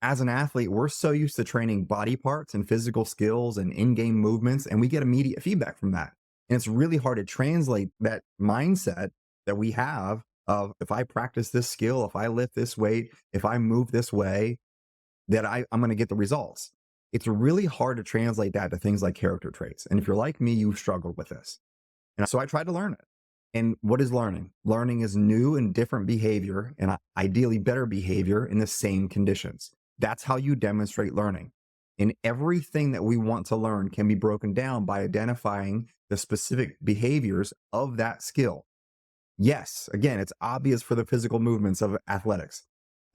as an athlete, we're so used to training body parts and physical skills and in-game movements, and we get immediate feedback from that. And it's really hard to translate that mindset that we have of, if I practice this skill, if I lift this weight, if I move this way, that I'm going to get the results. It's really hard to translate that to things like character traits. And if you're like me, you've struggled with this. And so I tried to learn it. And what is learning? Learning is new and different behavior, and ideally better behavior in the same conditions. That's how you demonstrate learning. And everything that we want to learn can be broken down by identifying the specific behaviors of that skill. Yes, again, it's obvious for the physical movements of athletics,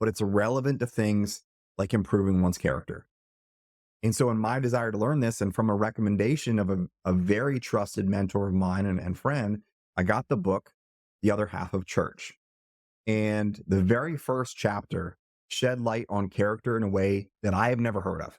but it's relevant to things like improving one's character. And so in my desire to learn this, and from a recommendation of a very trusted mentor of mine and friend, I got the book, The Other Half of Church. And the very first chapter shed light on character in a way that I have never heard of.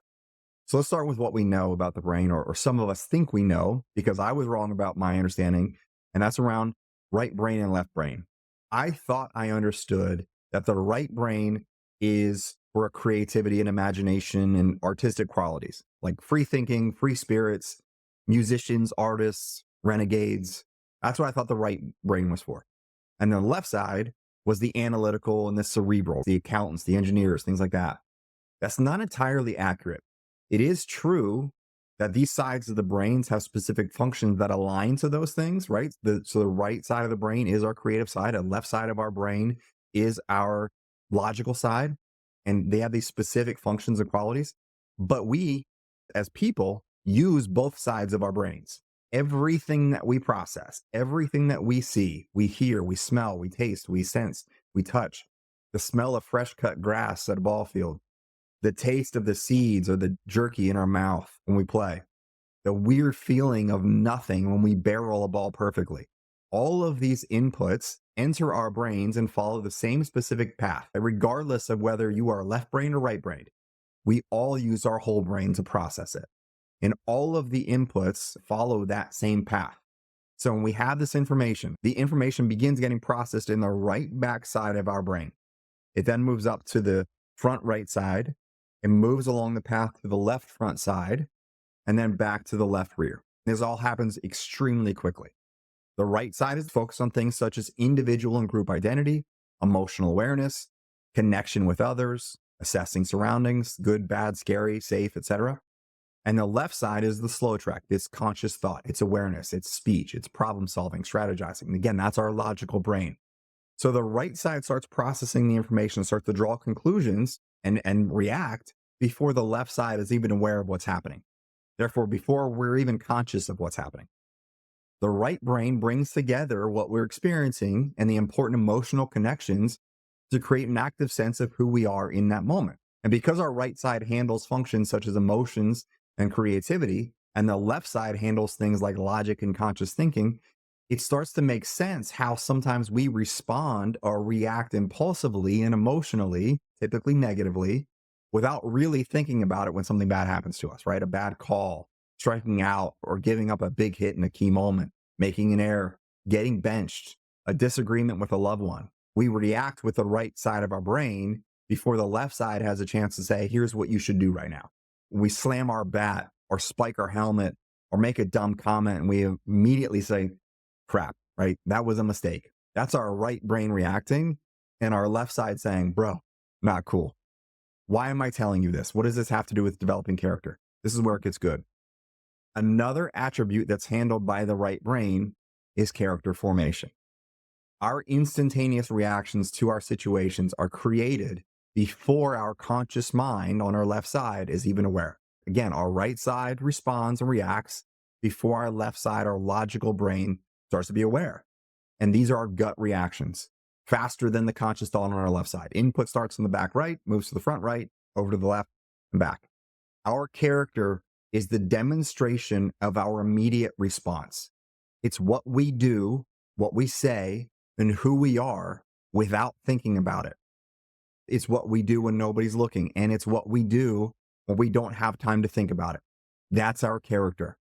So let's start with what we know about the brain, or some of us think we know, because I was wrong about my understanding, and that's around right brain and left brain. I thought I understood that the right brain is for creativity and imagination and artistic qualities, like free thinking, free spirits, musicians, artists, renegades. That's what I thought the right brain was for. And the left side was the analytical and the cerebral, the accountants, the engineers, things like that. That's not entirely accurate. It is true that these sides of the brains have specific functions that align to those things, right? So the right side of the brain is our creative side. The left side of our brain is our logical side. And they have these specific functions and qualities. But we, as people, use both sides of our brains. Everything that we process, everything that we see, we hear, we smell, we taste, we sense, we touch, the smell of fresh cut grass at a ball field, the taste of the seeds or the jerky in our mouth when we play, the weird feeling of nothing when we barrel a ball perfectly. All of these inputs enter our brains and follow the same specific path, regardless of whether you are left brain or right brain. We all use our whole brain to process it. And all of the inputs follow that same path. So when we have this information, the information begins getting processed in the right back side of our brain. It then moves up to the front right side and moves along the path to the left front side and then back to the left rear. This all happens extremely quickly. The right side is focused on things such as individual and group identity, emotional awareness, connection with others, assessing surroundings, good, bad, scary, safe, etc. And the left side is the slow track. It's conscious thought, it's awareness, it's speech, it's problem solving, strategizing. And again, that's our logical brain. So the right side starts processing the information, starts to draw conclusions and react before the left side is even aware of what's happening. Therefore, before we're even conscious of what's happening. The right brain brings together what we're experiencing and the important emotional connections to create an active sense of who we are in that moment. And because our right side handles functions such as emotions and creativity, and the left side handles things like logic and conscious thinking, it starts to make sense how sometimes we respond or react impulsively and emotionally, typically negatively, without really thinking about it when something bad happens to us, right? A bad call, striking out, or giving up a big hit in a key moment, making an error, getting benched, a disagreement with a loved one. We react with the right side of our brain before the left side has a chance to say, here's what you should do right now. We slam our bat or spike our helmet or make a dumb comment, and we immediately say, crap, right? That was a mistake. That's our right brain reacting, and our left side saying, bro, not cool. Why am I telling you this? What does this have to do with developing character? This is where it gets good. Another attribute that's handled by the right brain is character formation. Our instantaneous reactions to our situations are created before our conscious mind on our left side is even aware. Again, our right side responds and reacts before our left side, our logical brain, starts to be aware. And these are our gut reactions, faster than the conscious thought on our left side. Input starts in the back right, moves to the front right, over to the left, and back. Our character is the demonstration of our immediate response. It's what we do, what we say, and who we are without thinking about it. It's what we do when nobody's looking, and it's what we do when we don't have time to think about it. That's our character.